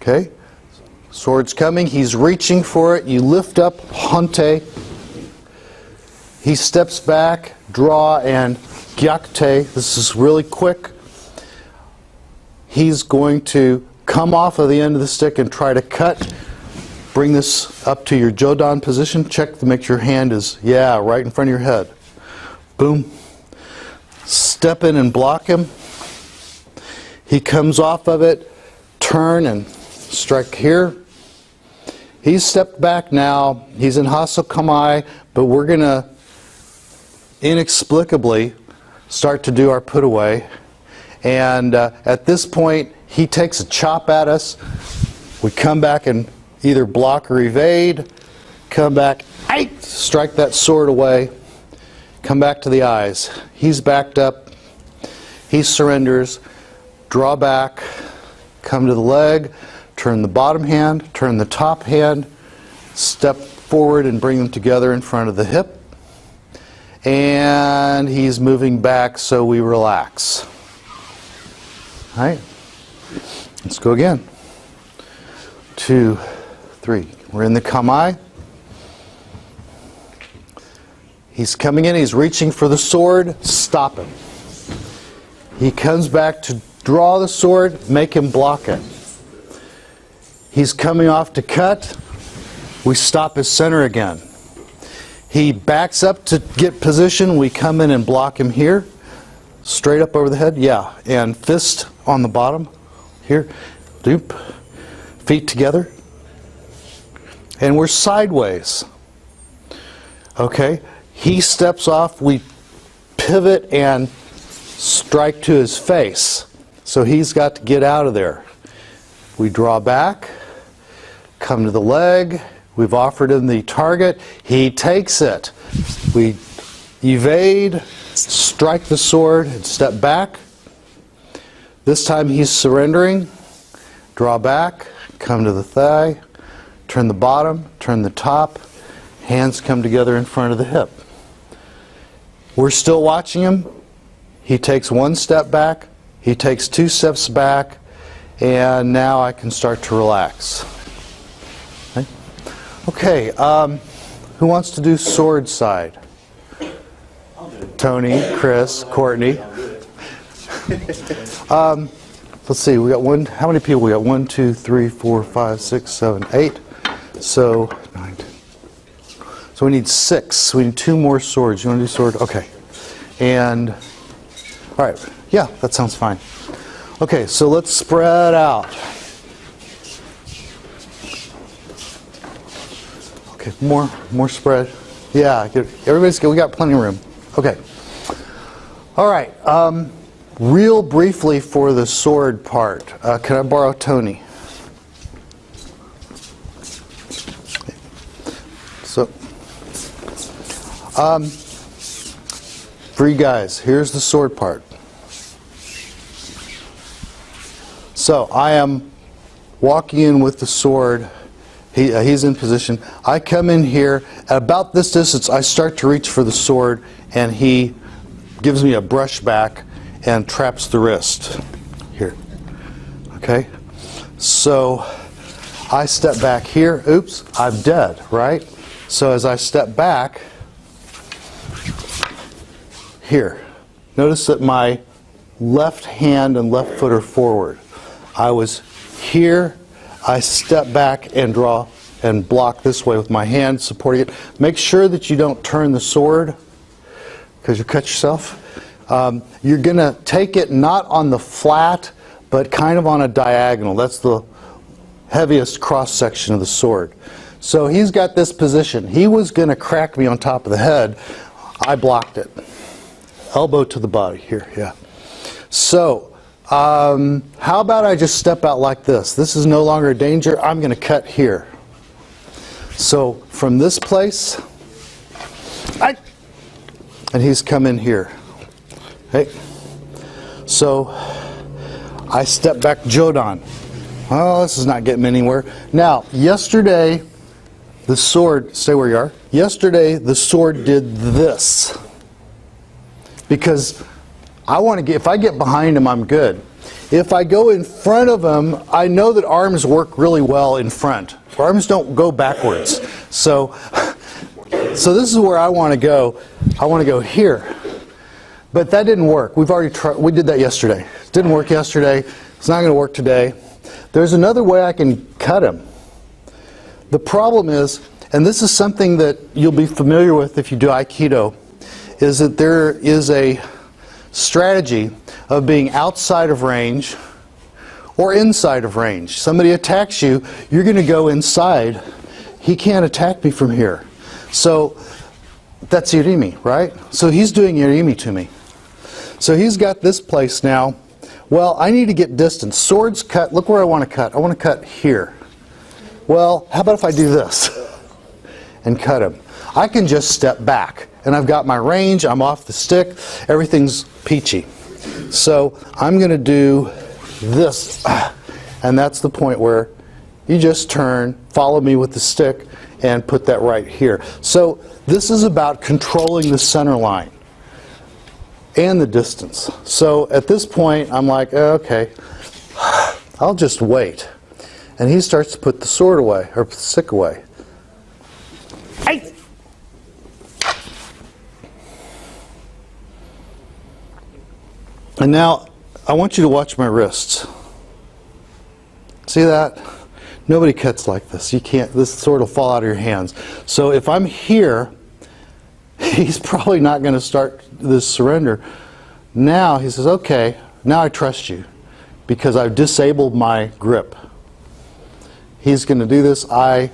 Okay? Sword's coming. He's reaching for it. You lift up, honte. He steps back, draw, and gyaku-te. This is really quick. He's going to come off of the end of the stick and try to cut. Bring this up to your jodan position. Check to make sure your hand is, right in front of your head. Boom. Step in and block him. He comes off of it, turn and strike here. He's stepped back now. He's in kamae, but we're going to inexplicably start to do our put away. And at this point, he takes a chop at us. We come back and either block or evade. Come back, strike that sword away. Come back to the eyes. He's backed up. He surrenders. Draw back. Come to the leg. Turn the bottom hand. Turn the top hand. Step forward and bring them together in front of the hip. And he's moving back, so we relax. All right. Let's go again. 2, 3. We're in the kamae. He's coming in. He's reaching for the sword. Stop him. He comes back to draw the sword. Make him block it. He's coming off to cut. We stop his center again. He backs up to get position. We come in and block him here. Straight up over the head. And fist on the bottom. Here. Doop. Feet together. And we're sideways. Okay. He steps off. We pivot and strike to his face. So he's got to get out of there. We draw back. Come to the leg. We've offered him the target. He takes it. We evade, strike the sword, and step back. This time he's surrendering. Draw back, come to the thigh, turn the bottom, turn the top. Hands come together in front of the hip. We're still watching him. He takes one step back. He takes 2 steps back. And now I can start to relax. Okay, who wants to do sword side? Tony, Chris, Courtney. Let's see, we got one. How many people we got? 1, 2, 3, 4, 5, 6, 7, 8. So 9. So we need 6. We need 2 more swords. You want to do sword? Okay. And all right. Yeah, that sounds fine. Okay, so let's spread out. Okay, more spread. Yeah, good. Everybody's good. We got plenty of room. Okay. All right. Real briefly for the sword part. Can I borrow Tony? So, for you guys, here's the sword part. So I am walking in with the sword. He's in position. I come in here. At about this distance, I start to reach for the sword, and he gives me a brushback and traps the wrist. Here. Okay? So I step back here. Oops, I'm dead, right? So as I step back, here. Notice that my left hand and left foot are forward. I was here. I step back and draw and block this way with my hand supporting it. Make sure that you don't turn the sword because you'll cut yourself. You're going to take it not on the flat, but kind of on a diagonal. That's the heaviest cross section of the sword. So he's got this position. He was going to crack me on top of the head. I blocked it. Elbow to the body here, yeah. So how about I just step out like this? This is no longer a danger. I'm going to cut here. So from this place, and he's come in here. Okay. So I step back jodan. Well, this is not getting me anywhere. Now, yesterday, the sword, stay where you are. Yesterday, the sword did this. Because I want to get, if I get behind him, I'm good. If I go in front of him, I know that arms work really well in front. Arms don't go backwards. So this is where I want to go. I want to go here. But that didn't work. We've already tried. We did that yesterday. It didn't work yesterday. It's not going to work today. There's another way I can cut him. The problem is, and this is something that you'll be familiar with if you do Aikido, is that there is a strategy of being outside of range or inside of range. Somebody attacks you, you're going to go inside. He can't attack me from here. So that's Irimi, right? So he's doing Irimi to me. So he's got this place now. Well, I need to get distance. Swords cut. Look where I want to cut. I want to cut here. Well, how about if I do this and cut him? I can just step back, and I've got my range. I'm off the stick. Everything's peachy. So I'm going to do this, and that's the point where you just turn, follow me with the stick, and put that right here. So this is about controlling the center line and the distance. So at this point, I'm like, okay, I'll just wait. And he starts to put the sword away, or the stick away. Hey! And now, I want you to watch my wrists. See that? Nobody cuts like this. You can't, this sword will fall out of your hands. So if I'm here, he's probably not going to start this surrender. Now he says, okay, now I trust you because I've disabled my grip. He's going to do this. I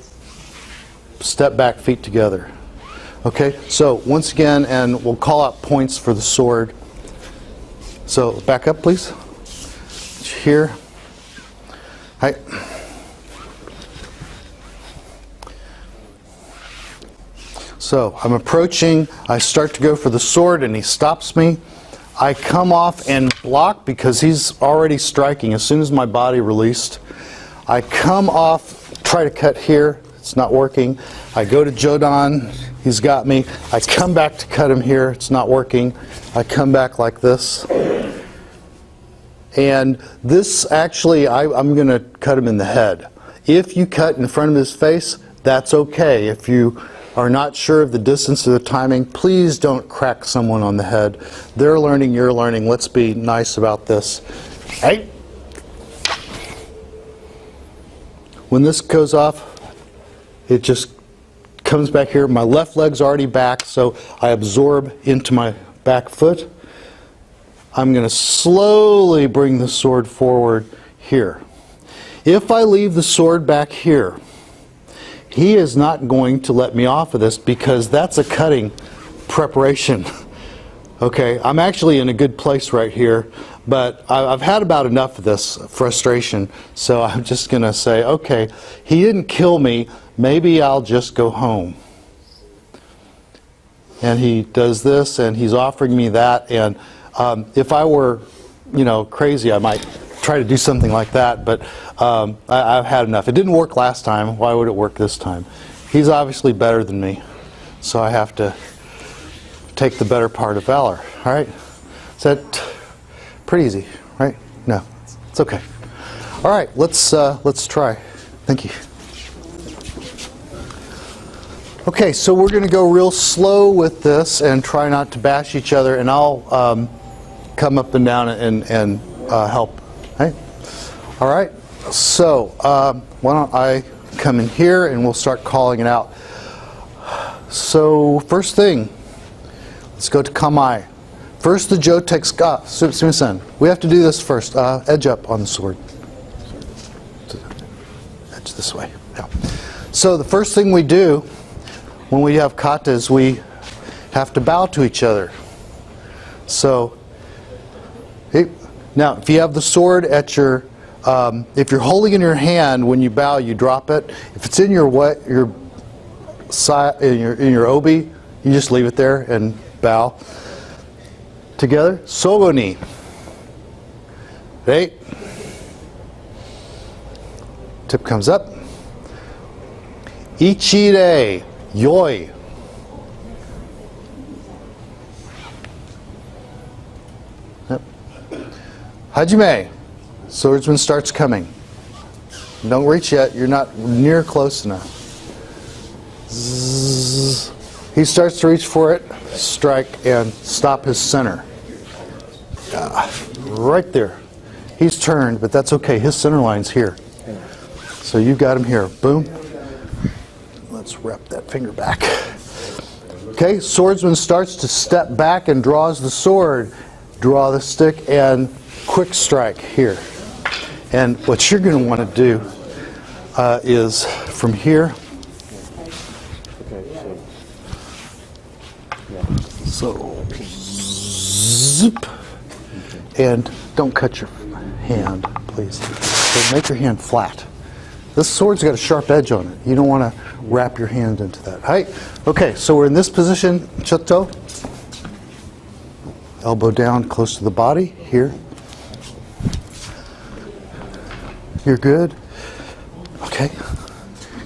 step back, feet together. Okay, so once again, and we'll call out points for the sword. So back up, please. Here. Hi. So I'm approaching. I start to go for the sword, and he stops me. I come off and block because he's already striking. As soon as my body released, I come off, try to cut here. It's not working. I go to jodan. He's got me. I come back to cut him here. It's not working. I come back like this. And this actually, I'm going to cut him in the head. If you cut in front of his face, that's okay. If you are not sure of the distance or the timing, please don't crack someone on the head. They're learning, you're learning. Let's be nice about this. Hey! When this goes off, it just comes back here. My left leg's already back, so I absorb into my back foot. I'm going to slowly bring the sword forward here. If I leave the sword back here, he is not going to let me off of this because that's a cutting preparation. Okay, I'm actually in a good place right here, but I've had about enough of this frustration, so I'm just going to say, okay, he didn't kill me, maybe I'll just go home. And he does this, and he's offering me that, and if I were, crazy, I might try to do something like that, but I've had enough. It didn't work last time. Why would it work this time? He's obviously better than me, so I have to take the better part of valor. All right? Is that pretty easy, right? No, it's okay. All right, let's try. Thank you. Okay, so we're going to go real slow with this and try not to bash each other, and I'll come up and down and help. Right? All right, so why don't I come in here and we'll start calling it out. So first thing, let's go to kamae. First the jotex ga, sumimasen. We have to do this first. Edge up on the sword. Edge this way. Yeah. So the first thing we do when we have katas, we have to bow to each other. So, now if you have the sword at your, if you're holding it in your hand, when you bow, you drop it. If it's in your side, in your obi, you just leave it there and bow. Together, sogo ni. Right? Tip comes up. Ichire. Yoi. Yep. Hajime. Swordsman starts coming. Don't reach yet. You're not near close enough. Zzz. He starts to reach for it. Strike and stop his center. Right there. He's turned, but that's okay. His center line's here. So you've got him here. Boom. Let's wrap that finger back. Okay, swordsman starts to step back and draws the sword. Draw the stick and quick strike here. And what you're going to want to do is from here. So, zip. And don't cut your hand, please. So make your hand flat. This sword's got a sharp edge on it. You don't want to wrap your hand into that. Right? Okay, so we're in this position, Jodo. Elbow down close to the body, here. You're good. Okay.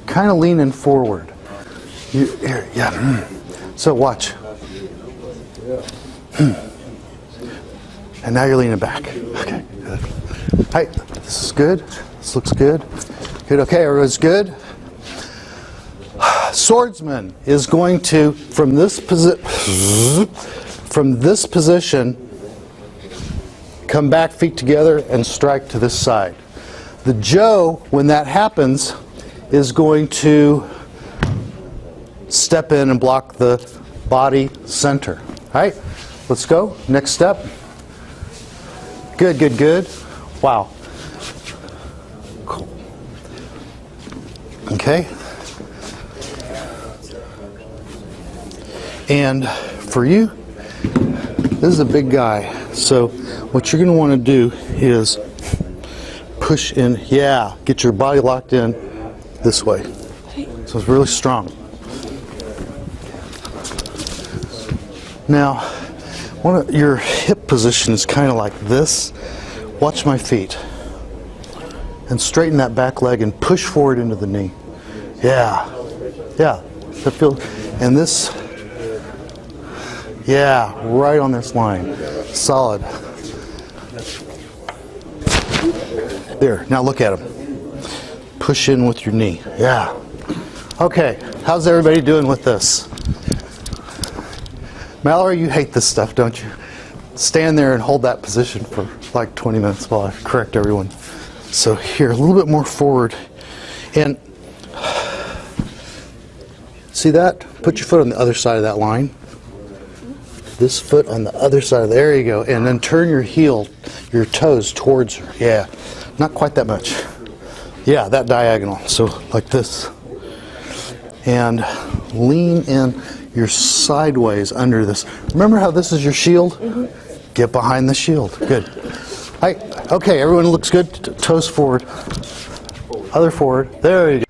Kind of leaning forward. Here, yeah. So watch. And now you're leaning back. Okay, good. All right, this is good. This looks good. Good, okay, everyone's good. Swordsman is going to, from this position, come back, feet together, and strike to this side. The Jo, when that happens, is going to step in and block the body center. All right, let's go. Next step. Good, good, good. Wow. Cool. Okay. And for you, this is a big guy. So what you're going to want to do is push in. Yeah, get your body locked in this way. So it's really strong. Now, your hip position is kind of like this. Watch my feet. And straighten that back leg and push forward into the knee. Yeah. Yeah. That feels, and this, yeah, right on this line. Solid. There. Now look at him. Push in with your knee. Yeah. Okay. How's everybody doing with this? Mallory, you hate this stuff, don't you? Stand there and hold that position for like 20 minutes while I correct everyone. So here, a little bit more forward. And see that? Put your foot on the other side of that line. This foot on the other side. There you go. And then turn your heel, your toes towards her. Yeah. Not quite that much. Yeah, that diagonal. So like this. And lean in. You're sideways under this. Remember how this is your shield? Mm-hmm. Get behind the shield. Good. Okay, everyone looks good. Toes forward. Other forward. There you go.